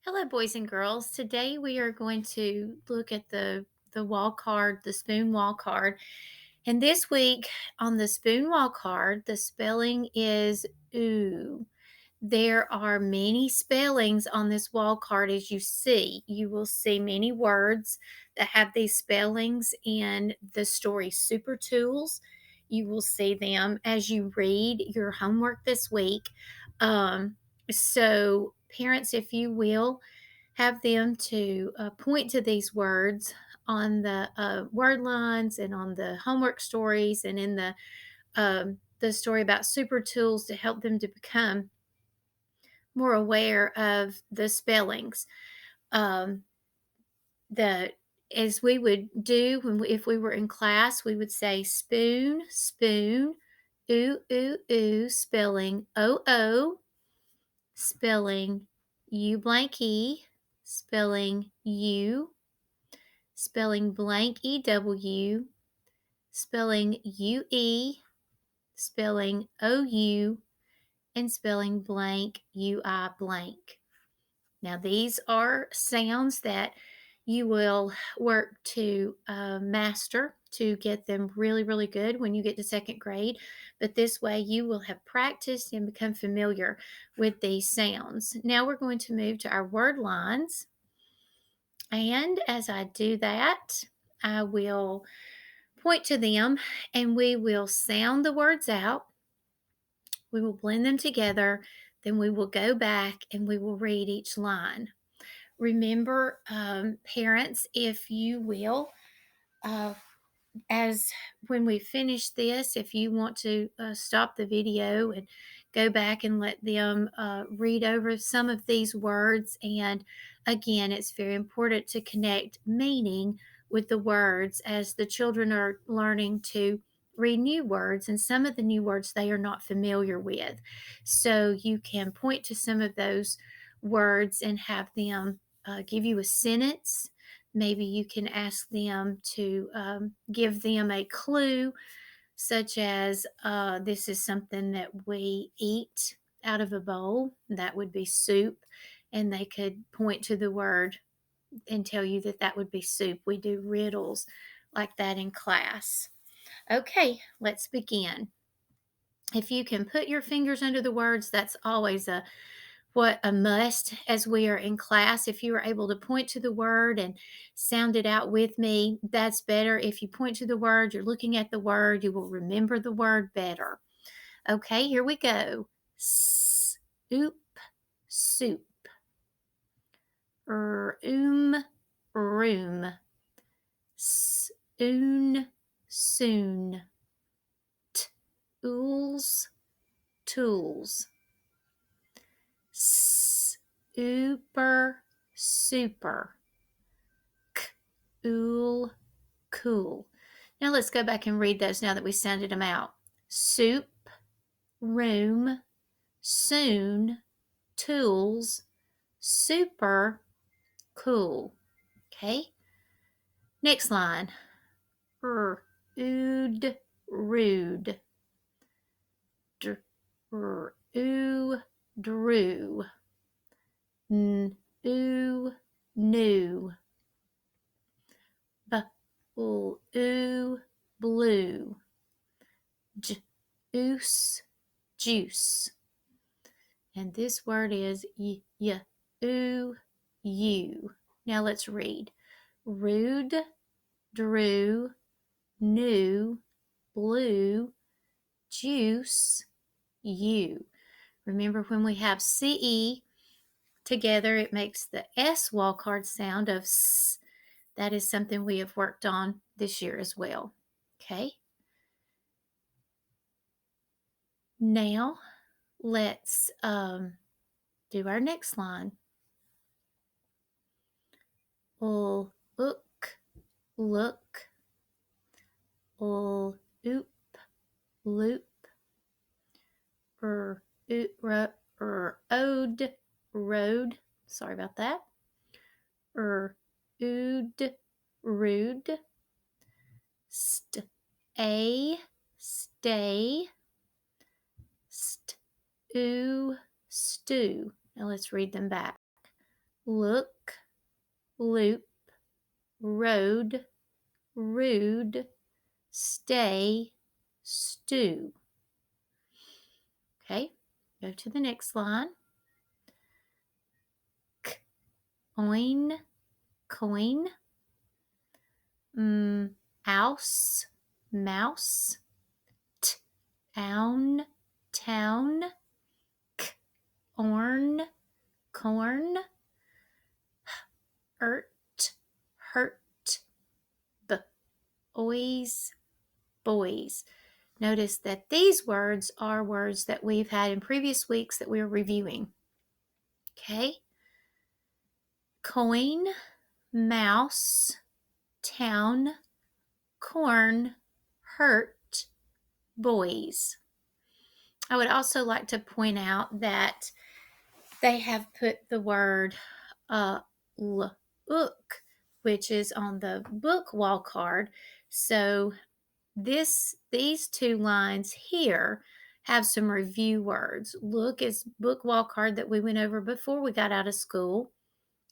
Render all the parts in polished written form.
Hello, boys and girls. Today we are going to look at the wall card, the spoon wall card. And this week on the spoon wall card, the spelling is ooh. There are many spellings on this wall card as you see. You will see many words that have these spellings in the story Super Tools. You will see them as you read your homework this week. So, parents, if you will, have them to point to these words on the word lines and on the homework stories and in the story about super tools to help them to become more aware of the spellings. Um, the as we would do if we were in class, we would say spoon, spoon, ooh, ooh, ooh, spelling O-O, spelling U blank E, spelling U, spelling blank EW, spelling UE, spelling OU, and spelling blank UI blank. Now, these are sounds that you will work to master to get them really, really good when you get to second grade. But this way, you will have practiced and become familiar with these sounds. Now, we're going to move to our word lines. And as I do that, I will point to them and we will sound the words out. We will blend them together. Then we will go back and we will read each line. Remember, parents, if you will, uh, as when we finish this, if you want to stop the video and go back and let them read over some of these words. And again, it's very important to connect meaning with the words as the children are learning to read new words, and some of the new words they are not familiar with. So you can point to some of those words and have them give you a sentence. Maybe you can ask them to give them a clue, such as this is something that we eat out of a bowl. That would be soup. And they could point to the word and tell you that that would be soup. We do riddles like that in class. Okay, let's begin. If you can put your fingers under the words, that's always a must as we are in class. If you are able to point to the word and sound it out with me, that's better. If you point to the word, you're looking at the word, you will remember the word better. Okay, here we go. Soup, soup. Room, room. Spoon, soon. Tools, tools. Super, super. Cool, cool. Now let's go back and read those now that we sounded them out. Soup, room, soon, tools, super, cool. Okay. Next line. Ood, rude. Ooh, drew. Ooh, new. Ooh, blue. Juice, juice. And this word is ooh, you. Now let's read. Rude, drew, new, blue, juice, you. Remember when we have CE together, it makes the S wall card sound of S. That is something we have worked on this year as well. Okay. Now let's do our next line. Look, look. Oop, loop. Ode, road. Sorry about that. Ood, rude. Stay, stay. Stew, stew. Now let's read them back. look, loop, road, rude, stay, stew. Okay, go to the next line. Oin, coin, ouse, mouse, own, town, orn, corn, hurt, hurt, boys, boys. Notice that these words are words that we've had in previous weeks that we're reviewing. Okay? Coin, mouse, town, corn, hurt, boys. I would also like to point out that they have put the word look, which is on the book wall card. So these two lines here have some review words. Look is book wall card that we went over before we got out of school.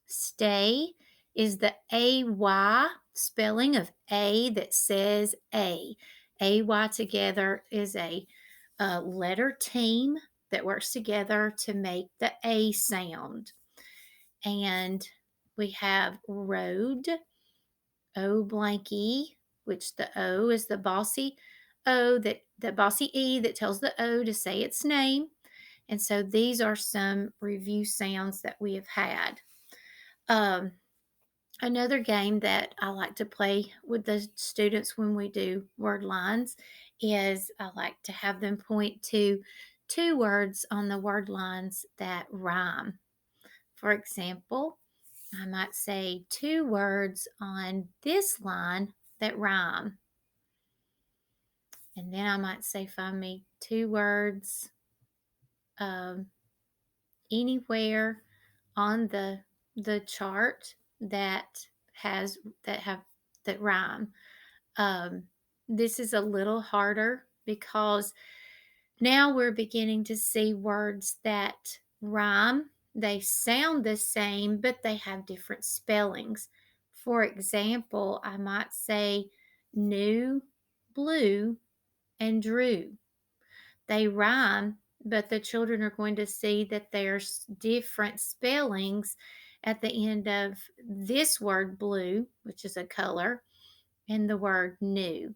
Stay is the AY spelling of A that says A. AY together is a letter team that works together to make the A sound. And we have road, O blank E, which the O is the bossy O, that the bossy E that tells the O to say its name. And so these are some review sounds that we have had. Another game that I like to play with the students when we do word lines is I like to have them point to two words on the word lines that rhyme. For example, I might say two words on this line that rhyme. And then I might say, find me two words anywhere on the chart that rhyme. This is a little harder because now we're beginning to see words that rhyme. They sound the same, but they have different spellings. For example, I might say new, blue, and drew. They rhyme, but the children are going to see that there's different spellings at the end of this word blue, which is a color, and the word new.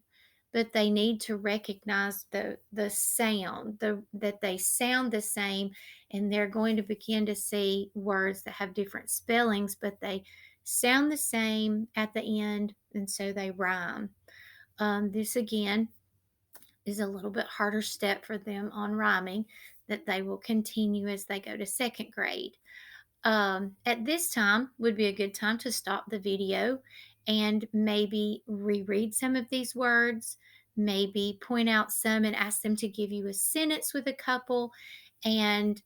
But they need to recognize the sound, that they sound the same, and they're going to begin to see words that have different spellings, but they sound the same at the end, and so they rhyme. This again is a little bit harder step for them on rhyming that they will continue as they go to second grade. At this time would be a good time to stop the video and maybe reread some of these words, maybe point out some and ask them to give you a sentence with a couple, and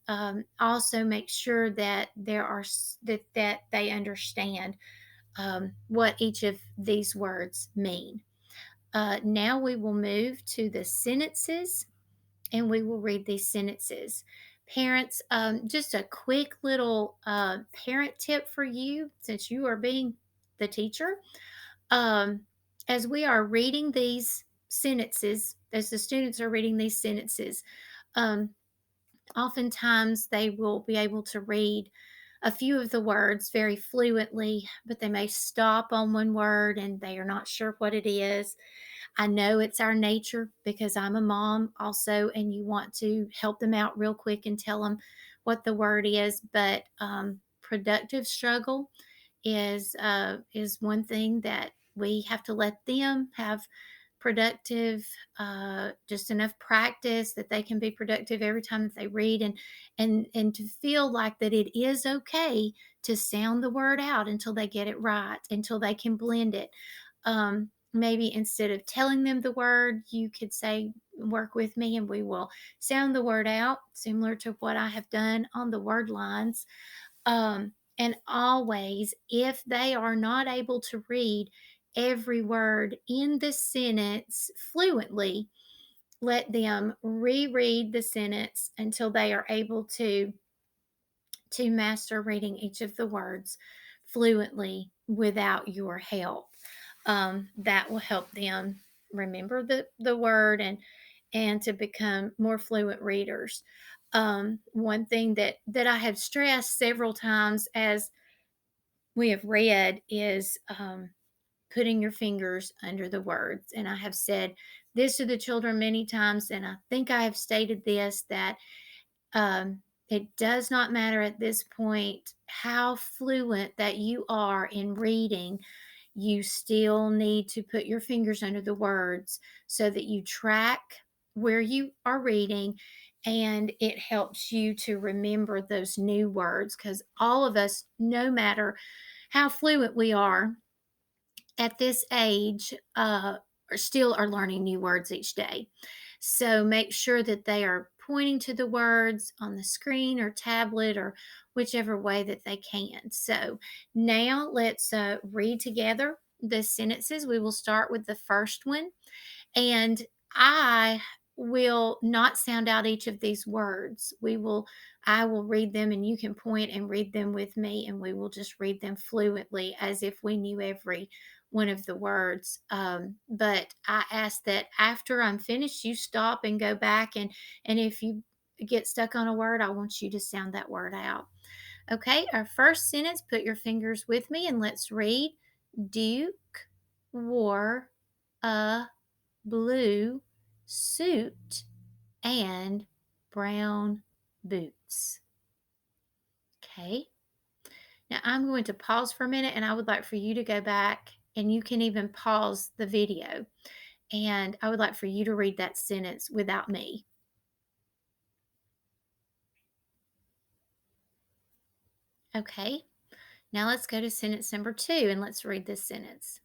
also make sure that that they understand what each of these words mean. Now we will move to the sentences and we will read these sentences. Parents, just a quick little parent tip for you since you are being the teacher. As we are reading these sentences, as the students are reading these sentences, oftentimes they will be able to read a few of the words very fluently, but they may stop on one word and they are not sure what it is. I know it's our nature because I'm a mom also, and you want to help them out real quick and tell them what the word is. But productive struggle is one thing that we have to let them have productive, just enough practice that they can be productive every time that they read, and to feel like that it is okay to sound the word out until they get it right, until they can blend it. Maybe instead of telling them the word, you could say, work with me and we will sound the word out, similar to what I have done on the word lines. And always, if they are not able to read every word in the sentence fluently, let them reread the sentence until they are able to to master reading each of the words fluently without your help. That will help them remember the word and to become more fluent readers. One thing that I have stressed several times as we have read is putting your fingers under the words. And I have said this to the children many times, and I think I have stated this that it does not matter at this point how fluent that you are in reading. You still need to put your fingers under the words so that you track where you are reading, and it helps you to remember those new words, because all of us, no matter how fluent we are at this age, still are learning new words each day. So make sure that they are pointing to the words on the screen or tablet or whichever way that they can. So now let's read together the sentences. We will start with the first one. And I will not sound out each of these words. I will read them and you can point and read them with me, and we will just read them fluently as if we knew every one of the words. But I ask that after I'm finished, you stop and go back, and if you get stuck on a word, I want you to sound that word out. Okay, our first sentence, put your fingers with me and let's read. Duke wore a blue suit and brown boots. Okay. Now I'm going to pause for a minute, and I would like for you to go back, and you can even pause the video. And I would like for you to read that sentence without me. Okay. Now let's go to sentence number 2 and let's read this sentence.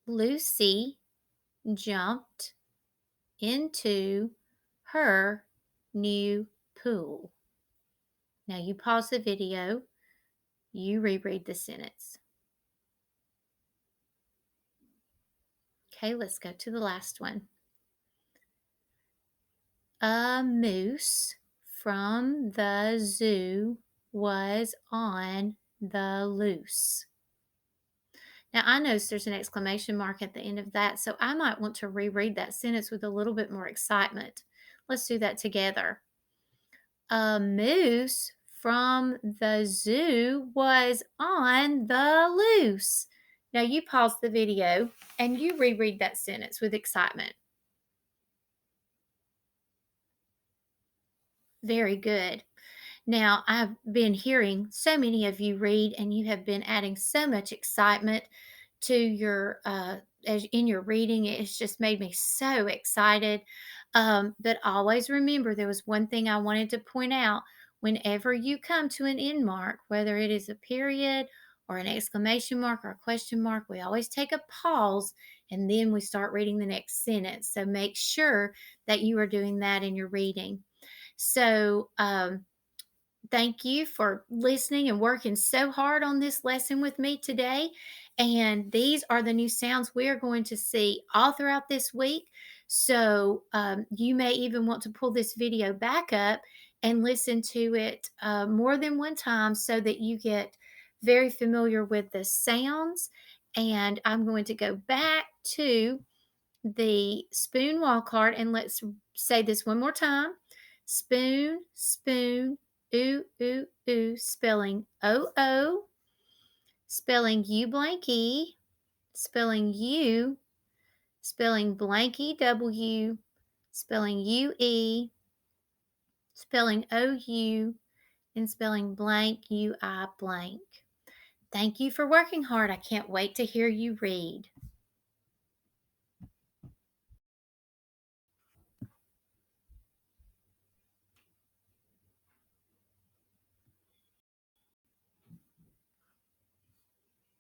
Lucy jumped into her new pool. Now you pause the video, you reread the sentence. Okay, let's go to the last one. A moose from the zoo was on the loose. Now I notice there's an exclamation mark at the end of that, so I might want to reread that sentence with a little bit more excitement. Let's do that together. A moose from the zoo was on the loose. Now you pause the video and you reread that sentence with excitement. Very good. Now, I've been hearing so many of you read, and you have been adding so much excitement to your as in your reading. It's just made me so excited. But always remember, there was one thing I wanted to point out. Whenever you come to an end mark, whether it is a period or an exclamation mark or a question mark, we always take a pause and then we start reading the next sentence. So make sure that you are doing that in your reading. So, thank you for listening and working so hard on this lesson with me today. And these are the new sounds we are going to see all throughout this week. So you may even want to pull this video back up and listen to it more than one time so that you get very familiar with the sounds. And I'm going to go back to the spoon wall card, and let's say this one more time. Spoon, spoon, ooh, ooh, ooh, spelling O-O, spelling U blank E, spelling U, spelling blank E-W, spelling U-E, spelling O-U, and spelling blank U-I blank. Thank you for working hard. I can't wait to hear you read.